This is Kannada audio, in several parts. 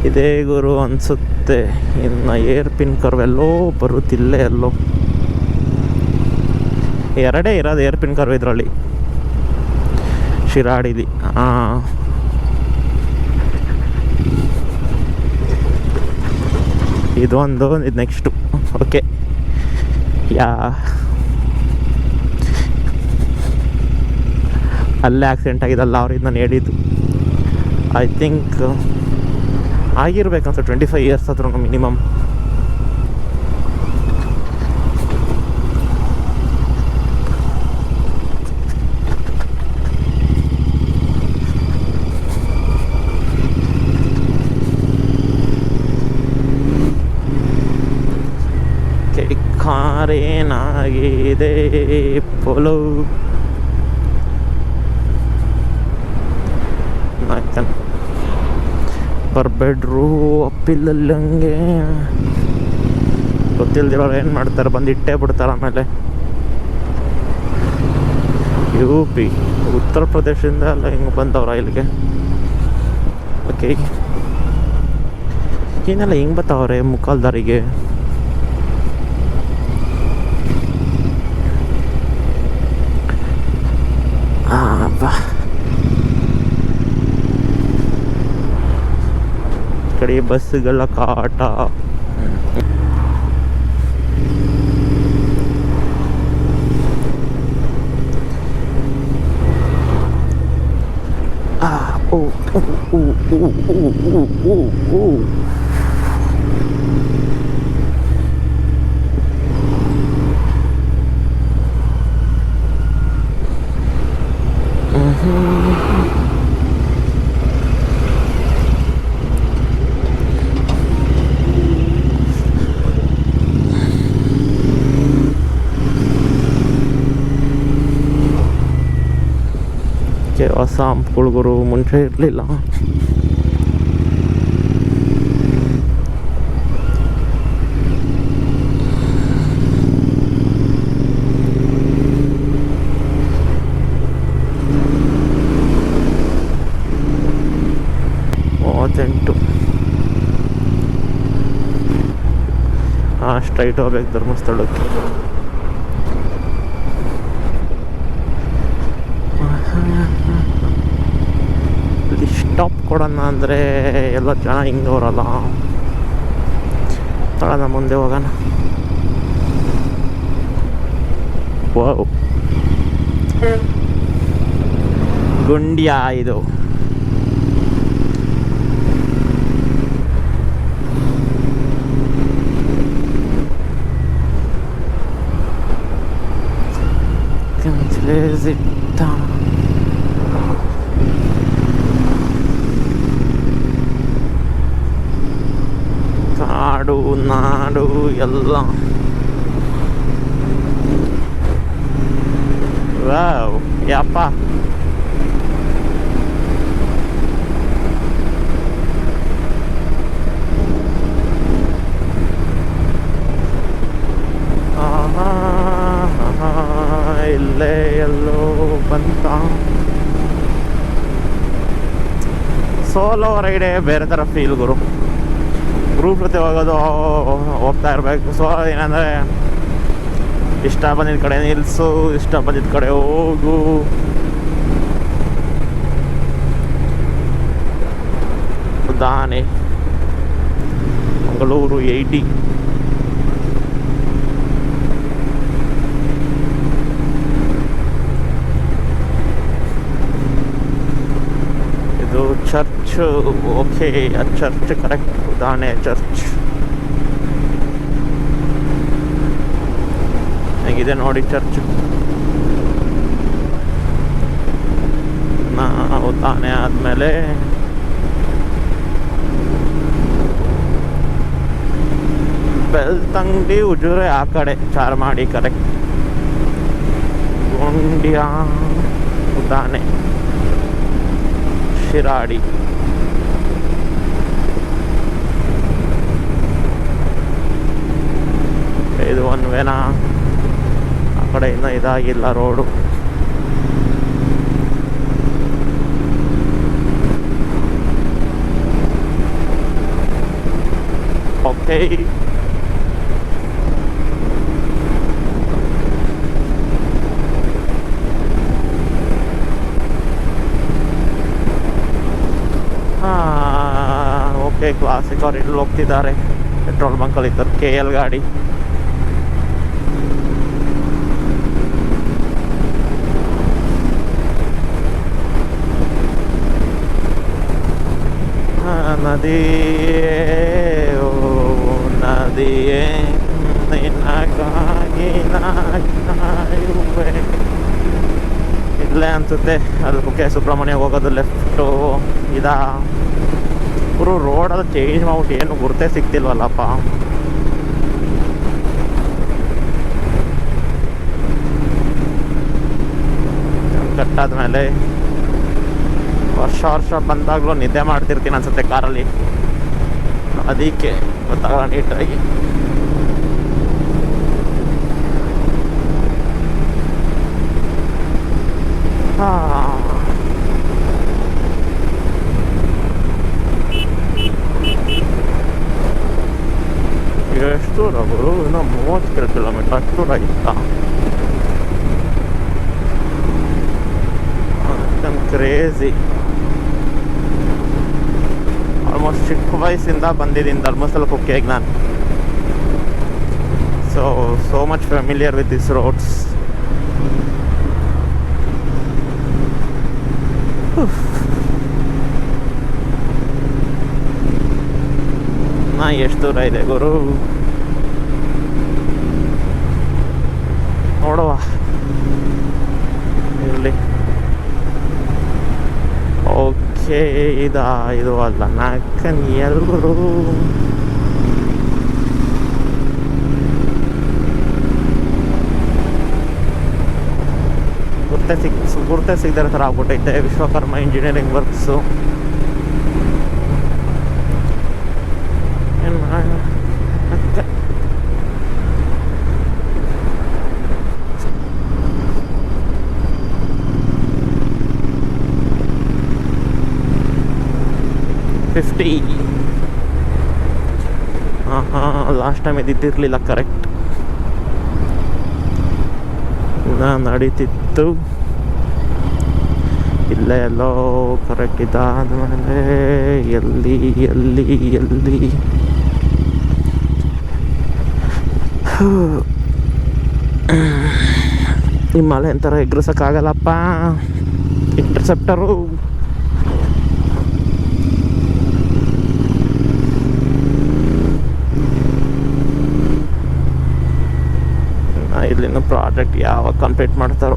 ಇದೇ ಗುರು ಅನಿಸುತ್ತೆ. ಇನ್ನು ಏರ್ ಪಿನ್ ಕರ್ವ್ ಎಲ್ಲೋ ಬರುತ್ತಿಲ್ಲೇ ಎಲ್ಲೋ. ಎರಡೇ ಇರೋದು ಏರ್ ಪಿನ್ ಕರ್ವ್ ಇದರಲ್ಲಿ, ಶಿರಾಡಿಲಿ. ಇದೊಂದು, ಇದು ನೆಕ್ಸ್ಟು. ಓಕೆ, ಅಲ್ಲೇ ಆಕ್ಸಿಡೆಂಟ್ ಆಗಿದ್ದಲ್ಲ ಅವ್ರಿಗೆ ನಾನು ಹೇಳಿದ್ದು. ಐ ಥಿಂಕ್ ಆಗಿರ್ಬೇಕಂತ 25 ಇಯರ್ಸ್ ಆದ್ರೂ ಮಿನಿಮಮ್. ಕಾರೇನಾಗಿದೆ ಪೋಲೋ ಆಯ್ತಾನೆ. ಬರ್ಬೇಡ್ರು ಅಪ್ಪಿಲ್ಲಲ್ಲಿ ಹಂಗೆ. ಗೊತ್ತಿಲ್ದಿರೋರು ಏನು ಮಾಡ್ತಾರೆ, ಬಂದು ಇಟ್ಟೇ ಬಿಡ್ತಾರೆ. ಆಮೇಲೆ UP ಉತ್ತರ ಪ್ರದೇಶದಿಂದ ಎಲ್ಲ ಹಿಂಗೆ ಬಂದವ್ರ ಇಲ್ಲಿಗೆ. ಓಕೆ, ಏನೆಲ್ಲ ಹಿಂಗೆ ಬರ್ತಾವ್ರೆ ಮುಖಾಲ್ದಾರಿಗೆ. ಕಡೆ ಬಸ್ಸುಗಳ ಕಾಟ. ಹೊಸ ಹಂಪ್ಗಳು ಮುಂಚೆ ಇರಲಿಲ್ಲ. ಸ್ಟ್ರೈಟ್ ಹೋಗ್ಬೇಕು ಧರ್ಮಸ್ಥಳಕ್ಕೆ. ಇಲ್ಲಿ ಸ್ಟಾಪ್ ಕೊಡೋಣ ಅಂದರೆ ಎಲ್ಲ ಜನ ಹಿಂಗೆ ಬರಲ್ಲ. ತಳನ ಮುಂದೆ ಹೋಗೋಣ. ವಾವ್, ಗುಂಡ್ಯ ಇದು. ಕಾಡು ನಾಡು ಎಲ್ಲ. ವಾವ್, ಯಪ್ಪ. ಇಲ್ಲೇ ಎಲ್ಲೋ ಬಂತ. ಸೋಲೋ ರೈಡೇ ಬೇರೆ ಥರ ಫೀಲ್ ಗುರು. ಗ್ರೂಪ್ ಜೊತೆ ಹೋಗೋದು, ಹೋಗ್ತಾ ಇರಬೇಕು. ಸೊ ಏನಂದರೆ ಇಷ್ಟ ಬಂದಿದ್ದ ಕಡೆ ನಿಲ್ಲಿಸು, ಇಷ್ಟ ಬಂದಿದ್ದ ಕಡೆ ಹೋಗು. ಉದಾಹರಣೆ ಮಂಗಳೂರು 80. ಇದು ಚರ್ಚ್. Okay, church correct. ಉದಾಹರಣೆ ಚರ್ಚ್ ಹೇಗಿದೆ ನೋಡಿ. ಚರ್ಚ್ ನಾವು ತಾನೇ ಆದಮೇಲೆ ಬೆಳ್ತಂಗಡಿ ಉಜುರೆ ಆ ಕಡೆ ಚಾರ್ಮಾಡಿ ಕರೆಕ್ಟ್. ಗುಂಡ್ಯ ಉದಾಹರಣೆ ಶಿರಾಡಿ. ಇದು ಒನ್ ವೇನ. ಆ ಕಡೆಯಿಂದ ಇದಾಗಿಲ್ಲ ರೋಡು. ಓಕೆ. ಓಕೆ, ಕ್ಲಾಸಿಕ್ ಅವ್ರು ಇಲ್ಲಿ ಹೋಗ್ತಿದ್ದಾರೆ. ಪೆಟ್ರೋಲ್ ಬಂಕಲ್ಲಿ ಇದ್ದಾರೆ. KL ಗಾಡಿ. ನದಿಯೇ ಓ ನದಿಯೇ ನಿನಗಾಗಿ ಕಾಯುವೆ. ಇಲ್ಲೇ ಅನ್ಸುತ್ತೆ ಅದು ಕುಕ್ಕೆ ಸುಬ್ರಹ್ಮಣ್ಯ ಹೋಗೋದು ಲೆಫ್ಟು. ಇದಾ ಇವರು ರೋಡಲ್ಲಿ ಚೇಂಜ್ ಮಾಡ್ಬಿಟ್ಟು ಏನು ಗುರ್ತೇ ಸಿಗ್ತಿಲ್ವಲ್ಲಪ್ಪ. ಕಟ್ಟಾದ್ಮೇಲೆ ವರ್ಷ ಬಂದಾಗಲೂ ನಿದ್ದೆ ಮಾಡ್ತಿರ್ತೀನಿ ಅನ್ಸುತ್ತೆ ಕಾರಲ್ಲಿ. ಅದಕ್ಕೆ ಗೊತ್ತಾಗಲ್ಲ ನೀಟಾಗಿ. ಎಷ್ಟು ದೂರ ಗುರು? ಇನ್ನೂ 30 ಕಿಲೋಮೀಟರ್. ಅಷ್ಟು ದೂರ ಇತ್ತಾ? ಕ್ರೇಜಿ. ಆಲ್ಮೋಸ್ಟ್ ಚಿಕ್ಕ ವಯಸ್ಸಿಂದ ಬಂದಿದ್ದೀನಿ ಧರ್ಮಸ್ಥಳ ಕುಕ್ಕೆಗೆ ನಾನು. So much familiar with this roads. ಎಷ್ಟು ದೂರ ಇದೆ ಗುರು? ನೋಡುವ ಇಲ್ಲಿ. ಓಕೆ, ಇದು ಅಲ್ಲ ನಾಲ್ಕನ್ ಎಲ್ಲರೂ ಗುರ್ತೆ ಸಿಗದ ಥರ ಆಗ್ಬಿಟ್ಟೈತೆ. Vishwakarma engineering works. Last time ಇದ್ದಿರಲಿಲ್ಲ. ಕರೆಕ್ಟ್ ನಡೀತಿತ್ತು. ಇಲ್ಲೇ ಎಲ್ಲೋ ಕರೆಕ್ಟ್ ಇದಾದ್ಮೇಲೆ ಎಲ್ಲಿ ಈ ಮಲೆ ಅಂತಾರ ಎಗ್ರಿಸೋಕ್ಕಾಗಲ್ಲಪ್ಪ. ಇಂಟರ್ಸೆಪ್ಟರು ಇಲ್ಲಿನ ಪ್ರಾಜೆಕ್ಟ್ ಯಾವಾಗ ಕಂಪ್ಲೀಟ್ ಮಾಡ್ತಾರೋ.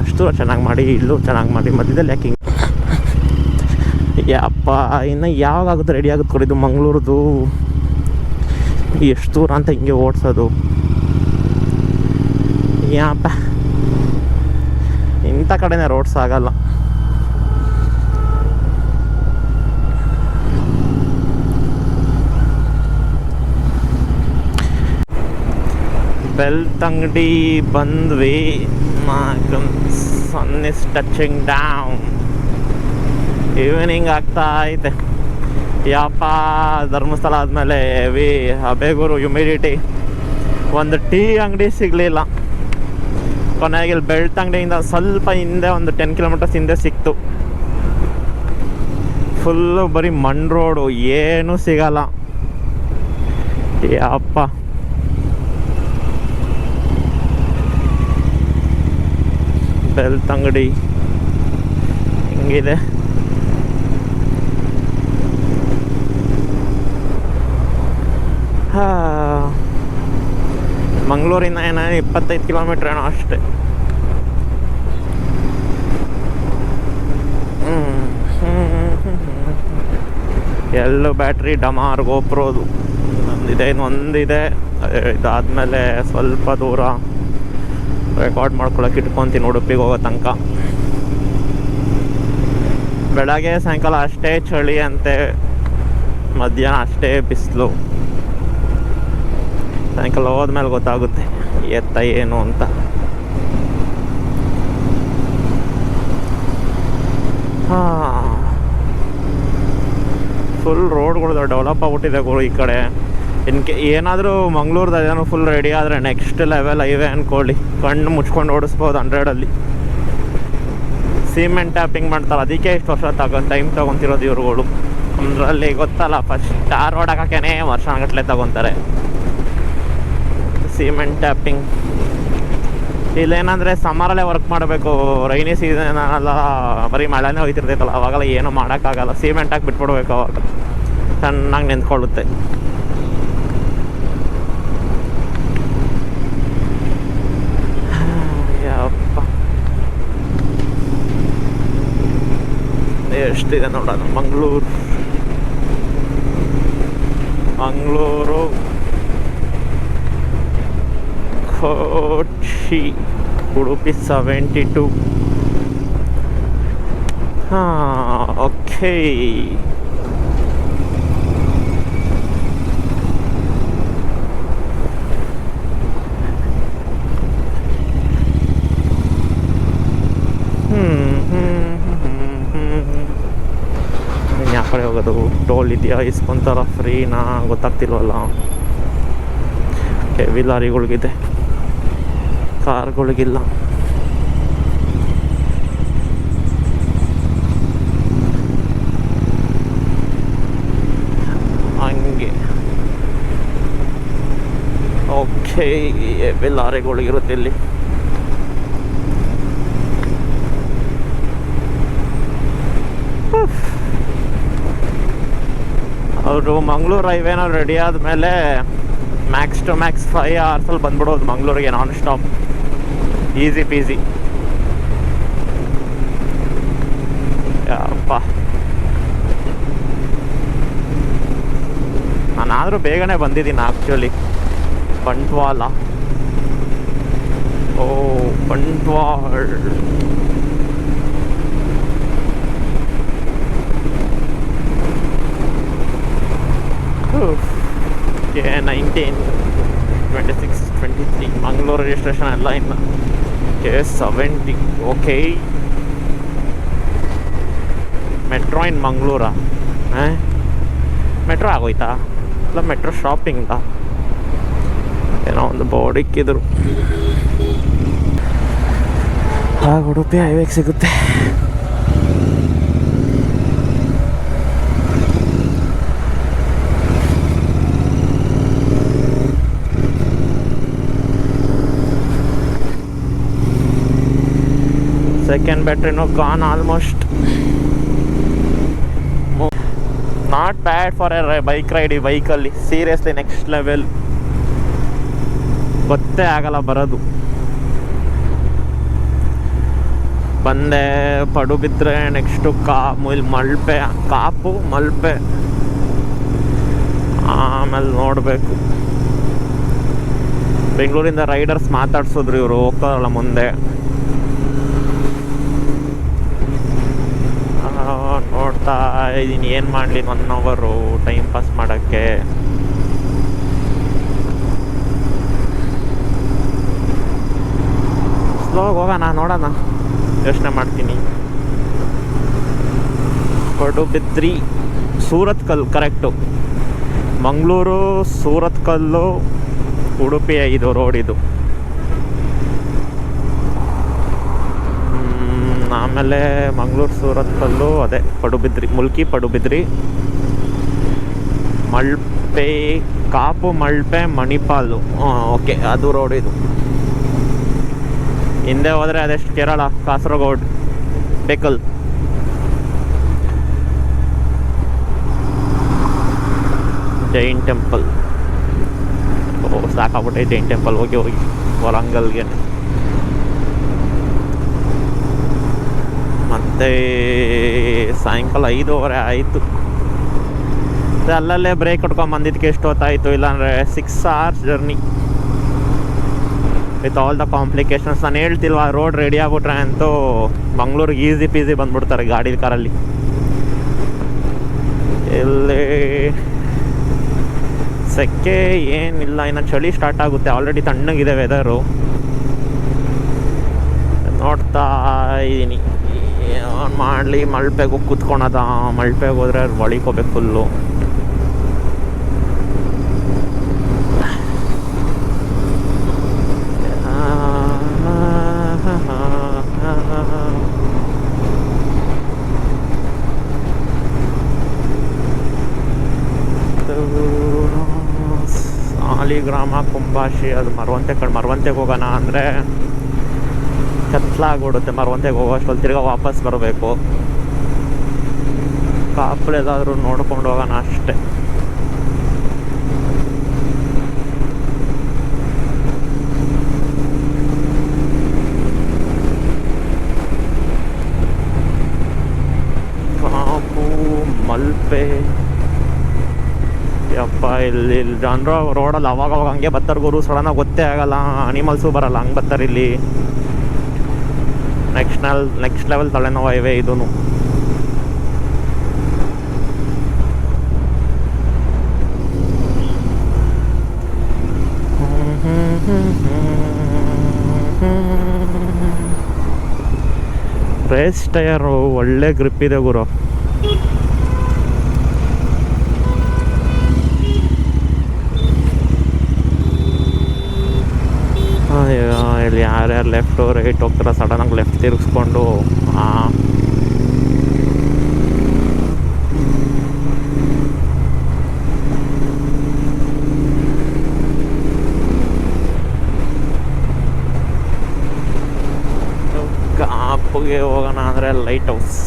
ಅಷ್ಟು ಚೆನ್ನಾಗಿ ಮಾಡಿ, ಇಲ್ಲೂ ಚೆನ್ನಾಗಿ ಮಾಡಿ, ಮಧ್ಯದಲ್ಲಿ ಯಾಕೆ ಯಪ್ಪ ಇನ್ನು ಯಾವಾಗ ಆಗುತ್ತೆ ರೆಡಿ ಆಗುತ್ತೆ ಕೊಡಿದ್ದು ಮಂಗಳೂರದು. ಎಷ್ಟು ದೂರ ಅಂತ ಹಿಂಗೆ ಓಡಿಸೋದು ಯಾಪ. ಇಂಥ ಕಡೆನೇ ರೋಡ್ಸ್ ಆಗಲ್ಲ. ಬೆಳ್ತಂಗಡಿ ಬಂದ್ವಿ. ಸನ್ ಇಸ್ ಟಚಿಂಗ್ ಡೌನ್. ಈವ್ನಿಂಗ್ ಆಗ್ತಾ ಐತೆ. ಯಪ್ಪ ಧರ್ಮಸ್ಥಳ ಆದಮೇಲೆ ಬೇಗೂರು ಹ್ಯುಮಿಡಿಟಿ. ಒಂದು ಟೀ ಅಂಗಡಿ ಸಿಗಲಿಲ್ಲ. ಕೊನೆಗೆ ಇಲ್ಲಿ ಬೆಳ್ತಂಗಡಿಯಿಂದ ಸ್ವಲ್ಪ ಹಿಂದೆ ಒಂದು 10 ಕಿಲೋಮೀಟರ್ಸ್ ಹಿಂದೆ ಸಿಕ್ತು. ಫುಲ್ಲು ಬರೀ ಮಣ್ ರೋಡು, ಏನೂ ಸಿಗಲ್ಲ. ಯಪ್ಪ ಬೆಳ್ತಂಗಡಿ ಹಿಂಗಿದೆ. ಮಂಗಳೂರಿಂದ ಏನೋ 25 ಕಿಲೋಮೀಟ್ರ್ ಏನೋ ಅಷ್ಟೇ. ಎಲ್ಲೂ ಬ್ಯಾಟ್ರಿ ಡಮಾರ್ ಗೋಪ್ರೋದು ಒಂದಿದೆ. ಇದಾದಮೇಲೆ ಸ್ವಲ್ಪ ದೂರ ರೆಕಾರ್ಡ್ ಮಾಡ್ಕೊಳಕ್ಕೆ ಇಟ್ಕೊತೀನಿ ಉಡುಪಿಗೆ ಹೋಗೋ ತನಕ. ಬೆಳಗ್ಗೆ ಸಾಯಂಕಾಲ ಅಷ್ಟೇ ಚಳಿ ಅಂತೆ, ಮಧ್ಯಾಹ್ನ ಅಷ್ಟೇ ಬಿಸಿಲು. ಸಾಯಂಕಾಲ ಹೋದ್ಮೇಲೆ ಗೊತ್ತಾಗುತ್ತೆ ಎತ್ತ ಏನು ಅಂತ. ಹಾಂ, ಫುಲ್ ರೋಡ್ಗಳು ಡೆವಲಪ್ ಆಗ್ಬಿಟ್ಟಿದೆ ಗುರು ಈ ಕಡೆ. ಏನಾದರೂ ಮಂಗ್ಳೂರ್ದು ಅದೇನೋ ಫುಲ್ ರೆಡಿ ಆದರೆ ನೆಕ್ಸ್ಟ್ ಲೆವೆಲ್ ಹೈವೇ ಅಂದ್ಕೊಳ್ಳಿ, ಕಣ್ಣು ಮುಚ್ಕೊಂಡು ಓಡಿಸ್ಬೋದು 100ಅಲ್ಲಿ. ಸಿಮೆಂಟ್ ಟ್ಯಾಪಿಂಗ್ ಮಾಡ್ತಾರೆ, ಅದಕ್ಕೆ ಇಷ್ಟು ವರ್ಷ ಟೈಮ್ ತೊಗೊತಿರೋದು ಇವ್ರುಗಳು. ಅದರಲ್ಲಿ ಗೊತ್ತಲ್ಲ, ಫಸ್ಟ್ ಟಾರ್ ರೋಡ್ ಹಾಕೋಕ್ಕೇ ವರ್ಷಗಟ್ಟಲೆ ತೊಗೊತಾರೆ. ಸಿಮೆಂಟ್ ಟ್ಯಾಪಿಂಗ್ ಇಲ್ಲೇನಂದರೆ ಸಮ್ಮರಲ್ಲೇ ವರ್ಕ್ ಮಾಡಬೇಕು, ರೈನಿ ಸೀಸನೆಲ್ಲ ಬರೀ ಮಳೆನೇ ಹೋಯ್ತಿರ್ತೈತಲ್ಲ, ಅವಾಗೆಲ್ಲ ಏನೂ ಮಾಡೋಕ್ಕಾಗಲ್ಲ. ಸಿಮೆಂಟ್ ಹಾಕಿ ಬಿಟ್ಬಿಡ್ಬೇಕು, ಅವಾಗ ಚೆನ್ನಾಗಿ ನಿಂತ್ಕೊಳ್ಳುತ್ತೆ. ಯಪ್ಪ, ಎಷ್ಟಿದೆ ನೋಡೋಣ. ಮಂಗಳೂರು ಕೋಚಿ ಉಡುಪಿ 72. ಹಾಂ, ಓಕೆ. ಯಾವ ಕಡೆ ಹೋಗೋದು? ಟೋಲ್ ಇದೆಯಾ, ಇಸ್ಕೊಂತಾರ, ಫ್ರೀನಾ ಗೊತ್ತಾಗ್ತಿಲ್ವಲ್ಲ. ಹೆವಿ ಲಾರಿಗಳಿಗಿದೆ, ಕಾರ್ಗಳಿಗಿಲ್ಲ. ಹಂಗೆ ಓಕೆ, ಹೆವಿ ಲಾರಿಗಳಿಗಿರುತ್ತೆ ಇಲ್ಲಿ. ಅವರು ಮಂಗಳೂರು ಹೈವೇನ ರೆಡಿ ಆದಮೇಲೆ ಮ್ಯಾಕ್ಸ್ ಟು ಮ್ಯಾಕ್ಸ್ 5 hours ಬಂದ್ಬಿಡೋದು ಮಂಗಳೂರಿಗೆ, ನಾನ್ ಸ್ಟಾಪ್, ಈಸಿ ಪೀಸಿ. ಯಪ್ಪ, ನಾನಾದರೂ ಬೇಗನೆ ಬಂದಿದ್ದೀನಿ ಆ್ಯಕ್ಚುಲಿ. ಬಂಟ್ವಾಳ, ಓ ಬಂಟ್ವಾಳ. ಓಕೆ, 19, 26, 23 ಮಂಗಳೂರು ರಿಜಿಸ್ಟ್ರೇಷನ್ ಎಲ್ಲ ಇನ್ನು. ಓಕೆ, 70. ಓಕೆ, ಮೆಟ್ರೋ ಇನ್ ಮಂಗಳೂರಾ? ಮೆಟ್ರೋ ಆಗೋಯ್ತಾ? ಇಲ್ಲ ಮೆಟ್ರೋ ಶಾಪಿಂಗಾ? ಏನೋ ಒಂದು ಬೋರ್ಡ್ ಇಕ್ಕಿದ್ರು. ಆಗ ಉಡುಪಿ ಹೈವೇಗೆ ಸಿಗುತ್ತೆ. ಸೆಕೆಂಡ್ ಬ್ಯಾಟ್ರಿನೂ gone almost. Not bad for a bike ride. ಈ ಬೈಕಲ್ಲಿ ಸೀರಿಯಸ್ಲಿ ನೆಕ್ಸ್ಟ್ ಲೆವೆಲ್, ಗೊತ್ತೇ ಆಗಲ್ಲ ಬರೋದು. ಬಂದೆ ಪಡುಬಿದ್ರೆ, ನೆಕ್ಸ್ಟು ಮಲ್ಪೆ, ಕಾಪು ಮಲ್ಪೆ, ಆಮೇಲೆ ನೋಡಬೇಕು. ಬೆಂಗಳೂರಿಂದ ರೈಡರ್ಸ್ ಮಾತಾಡ್ಸಿದ್ರು ಇವರು, ಹೋಗ್ತಾರಲ್ಲ ಮುಂದೆ. ನೋಡ್ತಾ ಇದ್ದೀನಿ ಏನು ಮಾಡಲಿ, 1 hour ಟೈಮ್ ಪಾಸ್ ಮಾಡೋಕ್ಕೆ. ಸ್ಲೋ ಹೋಗೋಣ, ನೋಡೋಣ, ಯೋಚನೆ ಮಾಡ್ತೀನಿ. ಪಡುಬಿದ್ರಿ, ಸೂರತ್ಕಲ್ ಕರೆಕ್ಟು. ಮಂಗಳೂರು, ಸೂರತ್ಕಲ್ಲು, ಉಡುಪಿ ಇದು ರೋಡ್ ಇದು. ಆಮೇಲೆ ಮಂಗಳೂರು, ಸೂರತ್ಕಲ್ಲು, ಅದೇ ಪಡುಬಿದ್ರಿ, ಮುಲ್ಕಿ ಪಡುಬಿದ್ರಿ, ಮಲ್ಪೆ, ಕಾಪು ಮಲ್ಪೆ, ಮಣಿಪಾಲು. ಓಕೆ, ಅದು ರೋಡ್ ಇದು. ಹಿಂದೆ ಹೋದರೆ ಅದೆಷ್ಟು ಕೇರಳ, ಕಾಸರಗೋಡು, ಬೇಕಲ್. ಜೈನ್ ಟೆಂಪಲ್. ಓ ಸಾಕಾಗ್ಬಿಟ್ಟೆ ಜೈನ್ ಟೆಂಪಲ್ ಹೋಗಿ ವರಂಗಲ್ಗೆ. ಮತ್ತು ಸಾಯಂಕಾಲ 5:15 ಆಯಿತು. ಅಲ್ಲಲ್ಲೇ ಬ್ರೇಕ್ ಹೊಡ್ಕೊಂಡು ಬಂದಿದ್ದಕ್ಕೆ ಎಷ್ಟು ಹೊತ್ತಾಯಿತು, ಇಲ್ಲಾಂದರೆ 6 hours journey with all the complications. ನಾನು ಹೇಳ್ತಿಲ್ವ, ರೋಡ್ ರೆಡಿ ಆಗ್ಬಿಟ್ರೆ ಅಂತೂ ಮಂಗ್ಳೂರಿಗೆ ಈಸಿ ಪೀಸಿ ಬಂದ್ಬಿಡ್ತಾರೆ ಗಾಡಿ ಕಾರಲ್ಲಿ. ಇಲ್ಲಿ ಸೆಕೆ ಏನಿಲ್ಲ, ಇನ್ನು ಚಳಿ ಸ್ಟಾರ್ಟ್ ಆಗುತ್ತೆ. ಆಲ್ರೆಡಿ ತಣ್ಣಗಿದೆ ವೆದರು. ನೋಡ್ತಾ ಇದ್ದೀನಿ ಡೌನ್ ಮಾಡಲಿ. ಮಲ್ಪೆಗೆ ಹೋಗಿ ಕೂತ್ಕೊಳದ. ಮಲ್ಪೆಗೆ ಹೋದ್ರೆ ಒಳಿಕೋಬೇಕು ಫುಲ್ಲು. ಸಾಲಿಗ್ರಾಮ, ಕುಂಬಾಶಿ, ಅದು ಮರವಂತೆಗೆ ಹೋಗೋಣ ಅಂದರೆ ಕತ್ಲಾಗ್ಬಿಡುತ್ತೆ. ಮರವಂತೆಗೆ ಹೋಗೋ ಅಷ್ಟೊಂದು ತಿರ್ಗಾ ವಾಪಸ್ ಬರಬೇಕು. ಕಾಪುಳೆದಾದರೂ ನೋಡ್ಕೊಂಡು ಹೋಗೋಣ ಅಷ್ಟೆ. ಕಾಪು, ಮಲ್ಪೆ. ಯಪ್ಪ, ಇಲ್ಲಿ ಜನರು ರೋಡಲ್ಲಿ ಅವಾಗ ಹಂಗೆ ಬರ್ತಾರೆ ಗುರು. ಸಡನ್ನಾಗಿ ಗೊತ್ತೇ ಆಗಲ್ಲ. ಅನಿಮಲ್ಸು ಬರಲ್ಲ, ಹಂಗೆ ಬರ್ತಾರೆ ಇಲ್ಲಿ. ನೆಕ್ಸ್ಟ್ ಲೆವೆಲ್ ತಲೆನೋವು ಇವೆ ಇದೂ. ರೇಸ್ ಟಯರು ಒಳ್ಳೆ ಗ್ರಿಪ್ ಇದೆ ಗುರು. ಇಲ್ಲಿ ಯಾರ್ಯಾರು ಲೆಫ್ಟು ರೈಟ್ ಹೋಗ್ತಾರ, ಸಡನ್ನಾಗಿ ಲೆಫ್ಟ್ ತಿರುಗಿಸ್ಕೊಂಡು ಕಾಪುಗೆ ಹೋಗೋಣ ಅಂದರೆ ಲೈಟ್ ಹೌಸ್.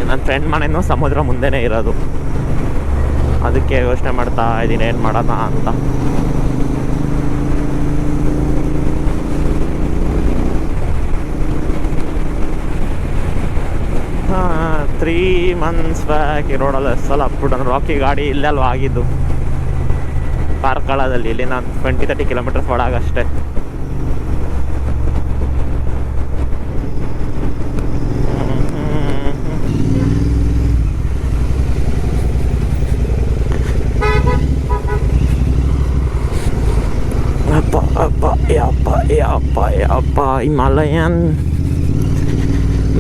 ನನ್ನ ಫ್ರೆಂಡ್ ಮನೆಯೂ ಸಮುದ್ರ ಮುಂದೆನೇ ಇರೋದು. ಅದಕ್ಕೆ ಯೋಚನೆ ಮಾಡ್ತಾ ಇದ್ದೀನಿ ಏನು ಮಾಡೋಣ ಅಂತ. 3 months ಬ್ಯಾಕ್ ಈ ರೋಡಲ್ಲಿ ಸಲ ಅಪ್ಬಿಟ್ಟು ರಾಕಿ ಗಾಡಿ ಇಲ್ಲೆಲ್ವ ಆಗಿದ್ದು ಪಾರ್ಕಳದಲ್ಲಿ. ಇಲ್ಲಿ ನಾನು 20-30 ಕಿಲೋಮೀಟರ್ಸ್ ಒಳಗಷ್ಟೇ. ಯಪ್ಪ ಹಿಮಾಲಯನ್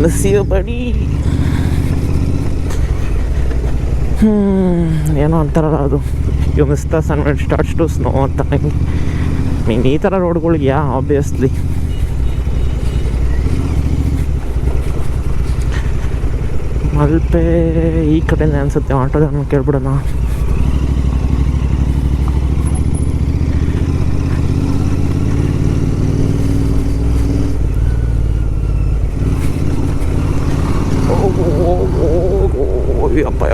ಮಿಸ್ ಯು ಬಡಿ. ಏನೋ ಅಂತಾರಲ್ಲ ಅದು, you miss the sun when starts to snow ಅಂತ. ಮೀನ್ ಈ ಥರ ರೋಡ್ಗಳಿಗೆ ಆಬ್ವಿಯಸ್ಲಿ ಮಲ್ಪೆ ಈ ಕಡೆನೇ ಅನಿಸುತ್ತೆ. ಆಟೋದನ್ನು ಕೇಳ್ಬಿಡೋಣ. ಯಪ್ಪ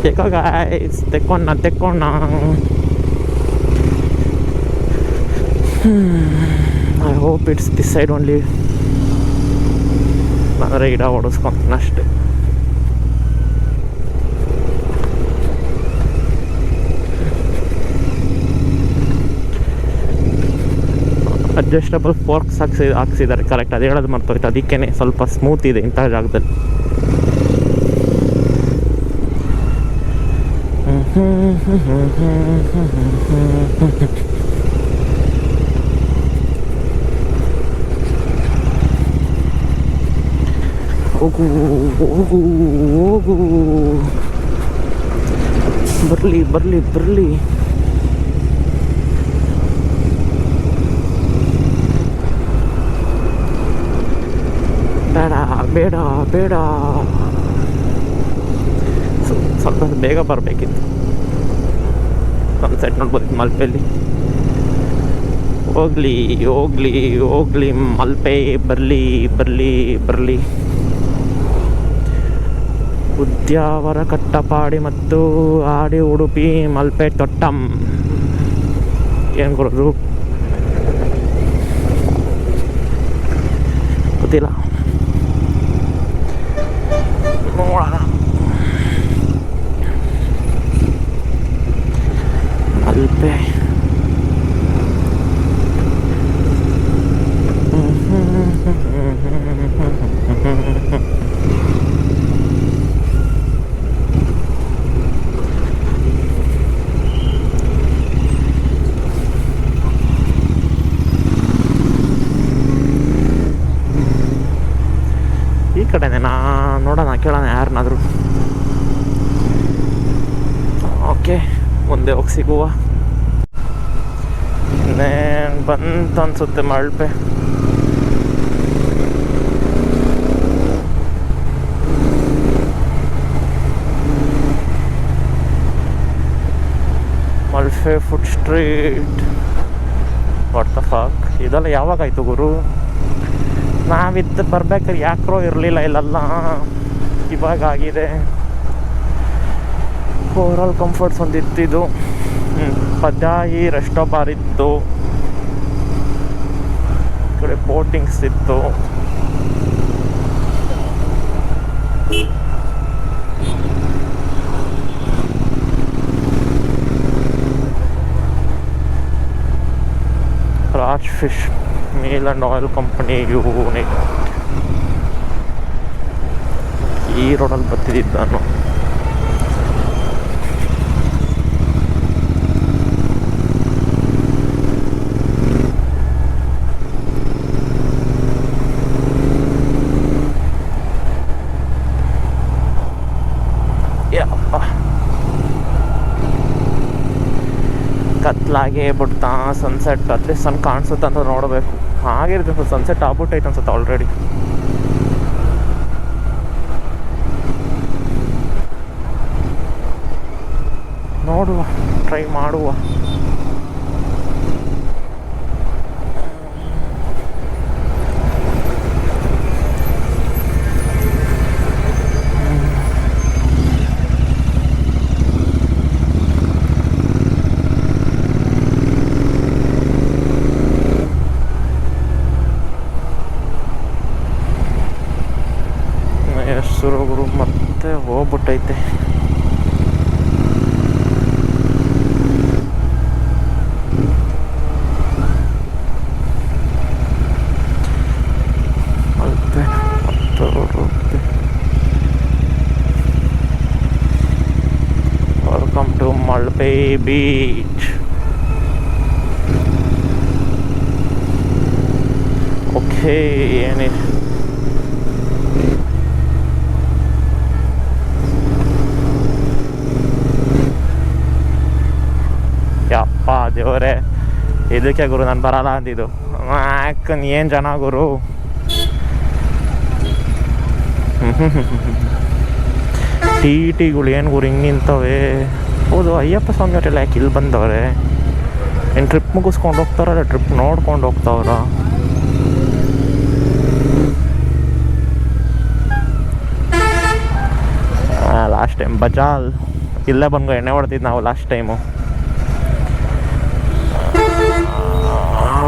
ತೆಕ್ಕೋ ಗಾಯ್ಸ್, ತೆಕ್ಕೋಣ. I hope it's this side only. ಅಂದರೆ ಗಿಡ ಓಡಿಸ್ಕೊಂತೀನಿ ಅಷ್ಟೆ. ಅಡ್ಜಸ್ಟಬಲ್ ಫೋರ್ಕ್ಸ್ ಹಾಕ್ಸಿದ್ದಾರೆ ಕರೆಕ್ಟ್. ಅದು ಹೇಳೋದು ಮರ್ತೋಯ್ತು. ಅದಕ್ಕೇ ಸ್ವಲ್ಪ ಸ್ಮೂತ್ ಇದೆ ಇಂಥ ಜಾಗದಲ್ಲಿ. ಹೋಗು ಬರಲಿ. ಬೇಡ ಸ್ವಲ್ಪ ಬೇಗ ಬರಬೇಕಿತ್ತು. ಸನ್ಸೆಟ್ ನೋಡ್ಬೋದು ಮಲ್ಪೆಯಲ್ಲಿ. ಹೋಗ್ಲಿ ಮಲ್ಪೆ ಬರಲಿ. ಉದ್ಯಾವರ, ಕಟ್ಟಪಾಡಿ ಮತ್ತು ಆಡಿ, ಉಡುಪಿ, ಮಲ್ಪೆ, ತೊಟ್ಟಂ. ಏನು ಕೊಡೋದು ಗೊತ್ತಿಲ್ಲ, ನೋಡೋಣ. ಮಲ್ಪೆ ನೋಡೋಣ, ಕೇಳೋಣ ಯಾರನ್ನಾದರೂ. ಓಕೆ, ಮುಂದೆ ಹೋಗಿ ಸಿಗುವ. ಇನ್ನೇನು ಬಂತು ಅನಿಸುತ್ತೆ Malpe. Malpe food street. What the fuck, ಇದೆಲ್ಲ ಯಾವಾಗಾಯ್ತು ಗುರು? ನಾವಿದ್ದು ಬರ್ಬೇಕಾದ್ರೆ ಯಾಕ್ರೋ ಇರಲಿಲ್ಲ ಇಲ್ಲೆಲ್ಲ, ಇವಾಗ ಆಗಿದೆ. ಓವರಾಲ್ ಕಂಫರ್ಟ್ಸ್ ಒಂದಿತ್ತಿದ್ದು. ಪದ್ಯಾಯಿ ರೆಸ್ಟೋ ಬಾರ್ ಇತ್ತು, ಈ ಕಡೆ ಬೋಟಿಂಗ್ಸ್ ಇತ್ತು. Raj fish meal and oil company unit. ಈ ರೋಡಲ್ಲಿ ಬರ್ತಿದ್ದ ನಾನು. ಕತ್ಲಾಗೆ ಬಿಡ್ತಾ ಸನ್ಸೆಟ್ ಅಟ್ಲೀಸ್ಟ್ ಸನ್ ಕಾಣಿಸುತ್ತೆ ಅಂತ ನೋಡಬೇಕು. ಹಾಗಿರ್ಬೇಕು, ಸನ್ಸೆಟ್ ಆಗ್ಬಿಟ್ಟೈತೆ ಅನ್ಸುತ್ತೆ ಆಲ್ರೆಡಿ. ನೋಡುವ, ಟ್ರೈ ಮಾಡುವ. ಸುರಗುರು ಮತ್ತೆ ಹೋಗ್ಬಿಟ್ಟೈತೆ. Malpe welcome to Malpe beach. Okay, ಏನಿದೆ ಯಪ್ಪ ದೇವರೇ, ಇದಕ್ಕೆ ಗುರು ನಾನು ಬರಲ್ಲ ಅಂದಿದ್ದು. ಯಾಕನ್ ಏನು ಜನ ಗುರು. ಟಿಗಳು ಏನು ಗುರು ಹಿಂಗೆ ನಿಂತವೆ. ಹೌದು, ಅಯ್ಯಪ್ಪ ಸ್ವಾಮಿ ಅವರೆಲ್ಲ ಯಾಕೆ ಇಲ್ಲಿ ಬಂದವ್ರೆ? ಏನು ಟ್ರಿಪ್ ಮುಗಿಸ್ಕೊಂಡು ಹೋಗ್ತಾರಲ್ಲ, ಟ್ರಿಪ್ ನೋಡ್ಕೊಂಡು ಹೋಗ್ತಾವ್ರ? ಲಾಸ್ಟ್ ಟೈಮ್ ಬಜಾಲ್ ಇಲ್ಲೇ ಬಂದು ಎಣ್ಣೆ ಹೊಡೆದಿದ್ದು ನಾವು ಲಾಸ್ಟ್ ಟೈಮು.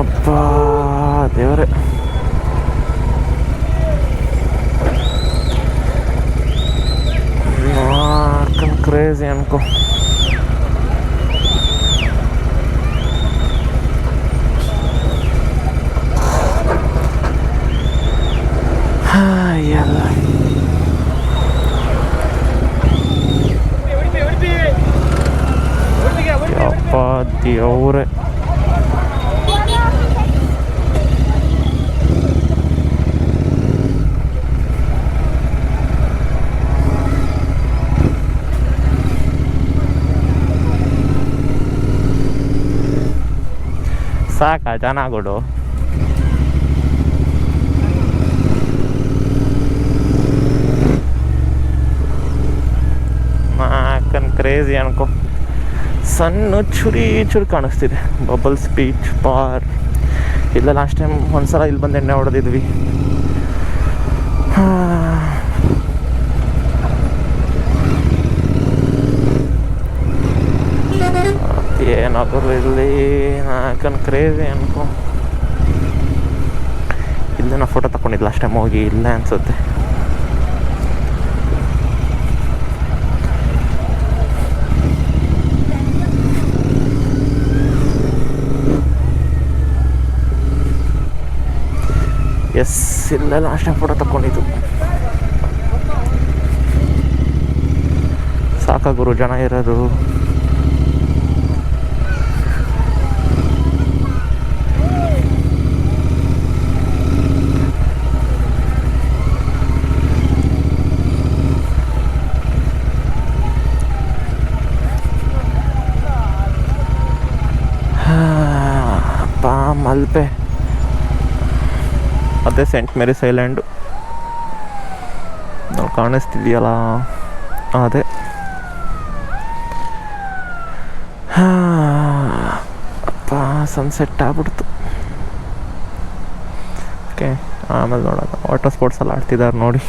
ಅಪ್ಪ ದೇವರೇ, ಕ್ರೇಜಿ ಅನ್ಕೋ. ಎಲ್ಲ ಯಪ್ಪ ದೇವ್ರೆ. ಸಾಕಾ ಚೆನ್ನಾಗೋಡು. ನಾಕನ್ ಕ್ರೇಜಿ ಅನ್ಕೋ. ಸಣ್ಣ ಚುರಿ ಕಾಣಿಸ್ತಿದೆ. Bubbles beach bar. ಇಲ್ಲ ಲಾಸ್ಟ್ ಟೈಮ್ ಒಂದ್ಸಲ ಇಲ್ಲಿ ಬಂದು ಎಣ್ಣೆ ಹೊಡೆದಿದ್ವಿ. ಏನಾದರೂ ಇಲ್ಲಿ ನಾಕನ್ ಕ್ರೇಜಿ ಅನ್ಕೋ. ಇಲ್ಲೇ ನಾ ಫೋಟೋ ತಗೊಂಡಿದ್ದು ಲಾಸ್ಟ್ ಟೈಮ್ ಹೋಗಿ, ಇಲ್ಲೇ ಅನ್ಸುತ್ತೆ. ಎಸ್, ಇಲ್ಲ ಲಾಸ್ಟ್ ಟೈಮ್ ಫೋಟೋ ತಗೊಂಡಿದ್ದು. ಸಾಕ ಗುರು ಜನ ಇರೋದು. ಮಲ್ಪೆ, ಅದೇ ಸೆಂಟ್ ಮೇರಿಸ್ ಐಲ್ಯಾಂಡು ನಾವು ಕಾಣಿಸ್ತಿದೆಯಲ್ಲ ಅದೇ. ಅಪ್ಪ ಸನ್ಸೆಟ್ ಆಗ್ಬಿಡ್ತು. ಓಕೆ, ಆಮೇಲೆ ನೋಡೋಣ. ವಾಟರ್ ಸ್ಪೋರ್ಟ್ಸ್ ಎಲ್ಲ ಆಡ್ತಿದ್ದಾರೆ ನೋಡಿ.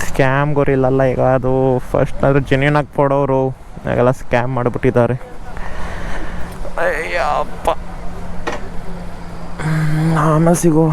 ಸ್ಕ್ಯಾಮ್ ಗೊರಿಲ್ಲಲ್ಲ ಈಗ, ಅದು ಫಸ್ಟ್ ಆದರೆ ಜೆನ್ಯೂನ್ ಆಗಿ ಕೊಡೋರು ಈಗೆಲ್ಲ ಸ್ಕ್ಯಾಮ್ ಮಾಡಿಬಿಟ್ಟಿದ್ದಾರೆ. ಅಯ್ಯಪ್ಪ, ಆಮೇಲೆ ಸಿಗುವ.